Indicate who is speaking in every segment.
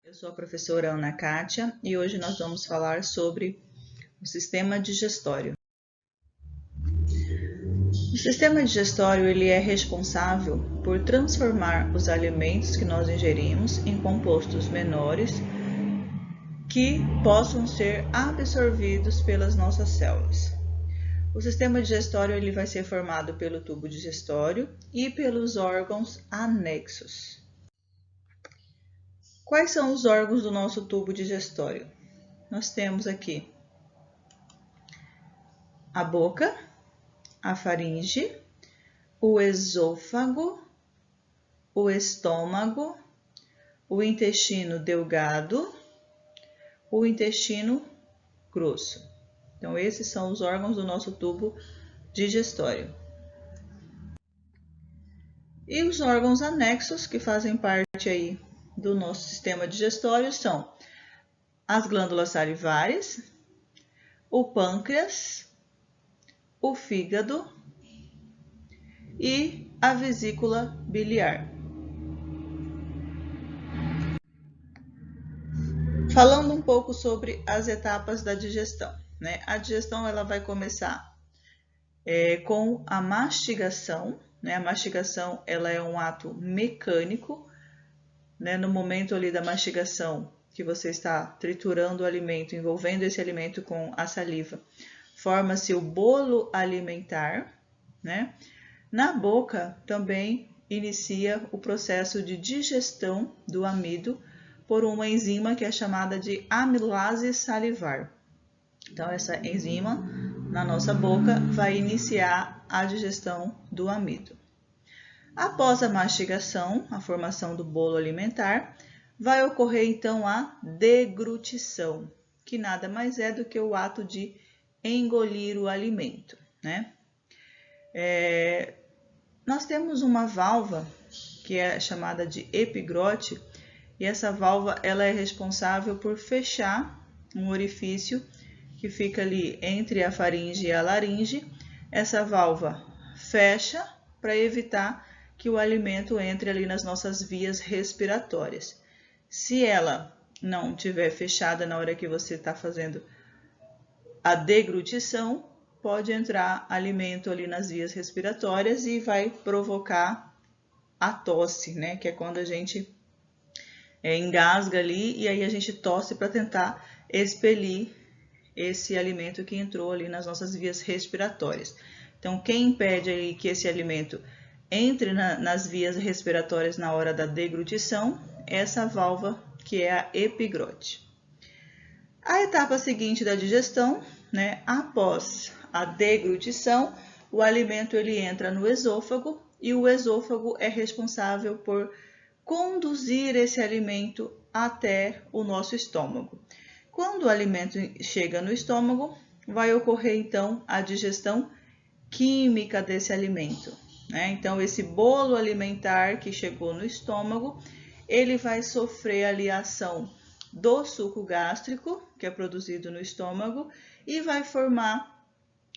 Speaker 1: Eu sou a professora Ana Kátia e hoje nós vamos falar sobre o sistema digestório. O sistema digestório ele é responsável por transformar os alimentos que nós ingerimos em compostos menores que possam ser absorvidos pelas nossas células. O sistema digestório ele vai ser formado pelo tubo digestório e pelos órgãos anexos. Quais são os órgãos do nosso tubo digestório? Nós temos aqui a boca, a faringe, o esôfago, o estômago, o intestino delgado, o intestino grosso. Então, esses são os órgãos do nosso tubo digestório. E os órgãos anexos que fazem parte aí do nosso sistema digestório são as glândulas salivares, o pâncreas, o fígado e a vesícula biliar. Falando um pouco sobre as etapas da digestão, né? A digestão ela vai começar com a mastigação, né? A mastigação ela é um ato mecânico, né? No momento ali da mastigação que você está triturando o alimento, envolvendo esse alimento com a saliva, forma-se o bolo alimentar, né? Na boca também inicia o processo de digestão do amido por uma enzima que é chamada de amilase salivar. Então, essa enzima na nossa boca vai iniciar a digestão do amido. Após a mastigação, a formação do bolo alimentar, vai ocorrer então a deglutição, que nada mais é do que o ato de engolir o alimento, né? Nós temos uma válvula que é chamada de epigrote, e essa válvula ela é responsável por fechar um orifício que fica ali entre a faringe e a laringe. Essa válvula fecha para evitar que o alimento entre ali nas nossas vias respiratórias. Se ela não estiver fechada na hora que você está fazendo a deglutição, pode entrar alimento ali nas vias respiratórias e vai provocar a tosse, né? Que é quando a gente engasga ali e aí a gente tosse para tentar expelir esse alimento que entrou ali nas nossas vias respiratórias. Então, quem impede aí que esse alimento entre nas vias respiratórias na hora da deglutição é essa válvula que é a epigrote. A etapa seguinte da digestão, né? Após a deglutição, o alimento ele entra no esôfago e o esôfago é responsável por conduzir esse alimento até o nosso estômago. Quando o alimento chega no estômago, vai ocorrer então a digestão química desse alimento, né? Então, esse bolo alimentar que chegou no estômago, ele vai sofrer ali a ação do suco gástrico, que é produzido no estômago, e vai formar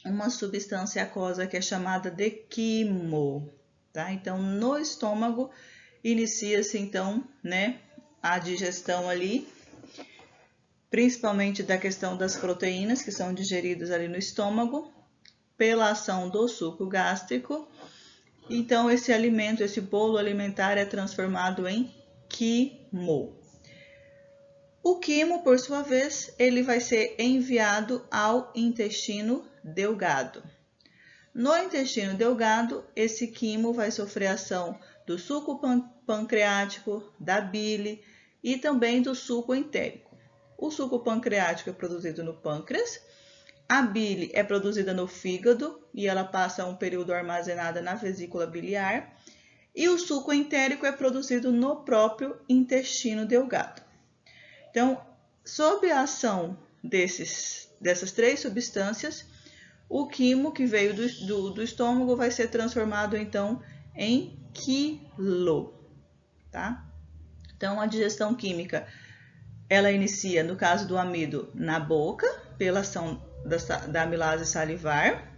Speaker 1: uma substância aquosa que é chamada de quimo, tá? Então, no estômago, inicia-se então, né, a digestão ali, principalmente da questão das proteínas que são digeridas ali no estômago, pela ação do suco gástrico. Então, esse alimento, esse bolo alimentar é transformado em quimo. O quimo, por sua vez, ele vai ser enviado ao intestino delgado. No intestino delgado, esse quimo vai sofrer ação do suco pancreático, da bile e também do suco entérico. O suco pancreático é produzido no pâncreas, a bile é produzida no fígado e ela passa um período armazenada na vesícula biliar, e o suco entérico é produzido no próprio intestino delgado. Então, sob a ação dessas três substâncias, o quimo que veio do estômago vai ser transformado então em quilo, tá? Então, a digestão química, ela inicia, no caso do amido, na boca, pela ação da amilase salivar.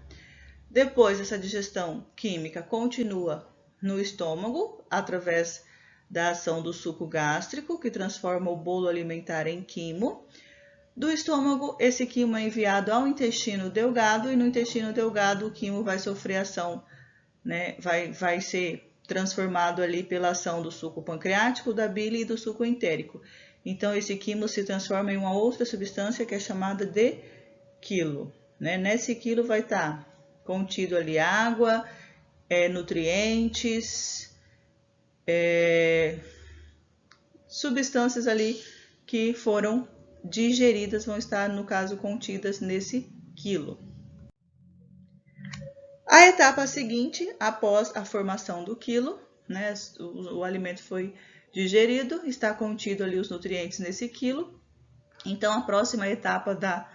Speaker 1: Depois, essa digestão química continua no estômago, através da ação do suco gástrico, que transforma o bolo alimentar em quimo. Do estômago, esse quimo é enviado ao intestino delgado e no intestino delgado o quimo vai sofrer ação, né? Vai ser transformado ali pela ação do suco pancreático, da bile e do suco entérico. Então, esse quimo se transforma em uma outra substância que é chamada de quilo, né? Nesse quilo vai estar contido ali água, nutrientes, substâncias ali que foram digeridas, vão estar, no caso, contidas nesse quilo. A etapa seguinte, após a formação do quilo, né, o alimento foi digerido, está contido ali os nutrientes nesse quilo. Então, a próxima etapa da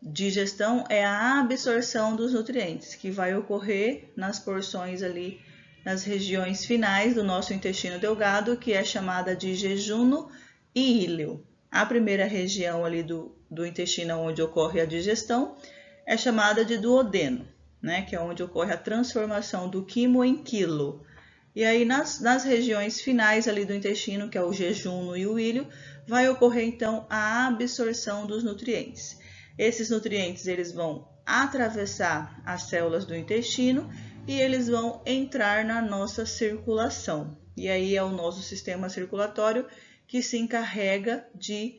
Speaker 1: digestão é a absorção dos nutrientes, que vai ocorrer nas porções ali, nas regiões finais do nosso intestino delgado, que é chamada de jejuno e íleo. A primeira região ali do intestino onde ocorre a digestão é chamada de duodeno, né, que é onde ocorre a transformação do quimo em quilo. E aí nas regiões finais ali do intestino, que é o jejuno e o íleo, vai ocorrer então a absorção dos nutrientes. Esses nutrientes eles vão atravessar as células do intestino e eles vão entrar na nossa circulação. E aí é o nosso sistema circulatório que se encarrega de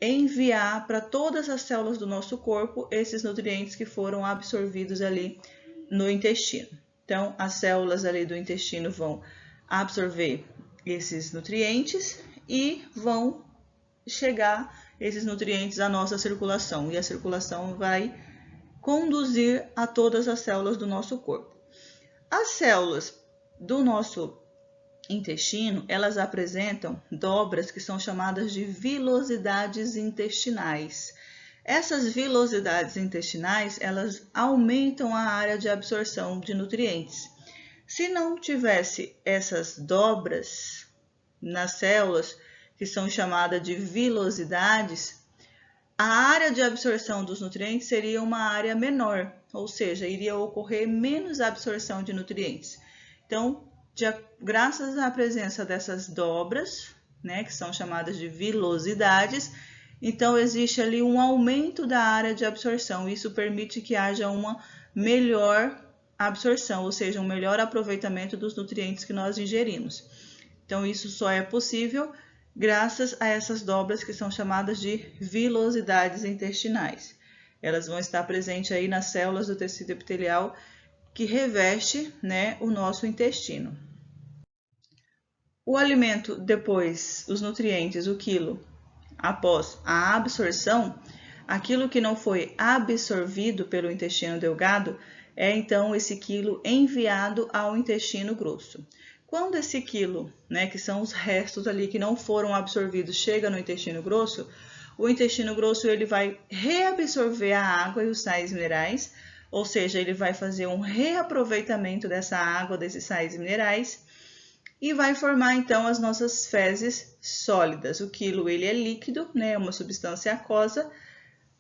Speaker 1: enviar para todas as células do nosso corpo esses nutrientes que foram absorvidos ali no intestino. Então, as células ali do intestino vão absorver esses nutrientes e vão chegar esses nutrientes à nossa circulação. E a circulação vai conduzir a todas as células do nosso corpo. As células do nosso intestino, elas apresentam dobras que são chamadas de vilosidades intestinais. Essas vilosidades intestinais, elas aumentam a área de absorção de nutrientes. Se não tivesse essas dobras nas células, que são chamadas de vilosidades, a área de absorção dos nutrientes seria uma área menor, ou seja, iria ocorrer menos absorção de nutrientes. Então, graças à presença dessas dobras, né, que são chamadas de vilosidades, então existe ali um aumento da área de absorção. Isso permite que haja uma melhor absorção, ou seja, um melhor aproveitamento dos nutrientes que nós ingerimos. Então, isso só é possível graças a essas dobras que são chamadas de vilosidades intestinais. Elas vão estar presentes aí nas células do tecido epitelial que reveste, né, o nosso intestino. O alimento depois, os nutrientes, o quilo, após a absorção, aquilo que não foi absorvido pelo intestino delgado é então esse quilo enviado ao intestino grosso. Quando esse quilo, né, que são os restos ali que não foram absorvidos, chega no intestino grosso, o intestino grosso ele vai reabsorver a água e os sais minerais, ou seja, ele vai fazer um reaproveitamento dessa água, desses sais minerais, e vai formar então as nossas fezes sólidas. O quilo ele é líquido, né, uma substância aquosa.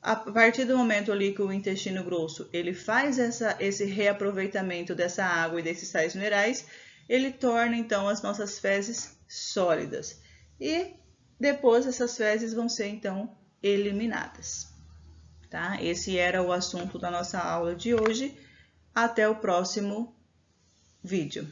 Speaker 1: A partir do momento ali que o intestino grosso ele faz esse reaproveitamento dessa água e desses sais minerais, ele torna então as nossas fezes sólidas. E depois essas fezes vão ser então eliminadas. Tá? Esse era o assunto da nossa aula de hoje. Até o próximo vídeo.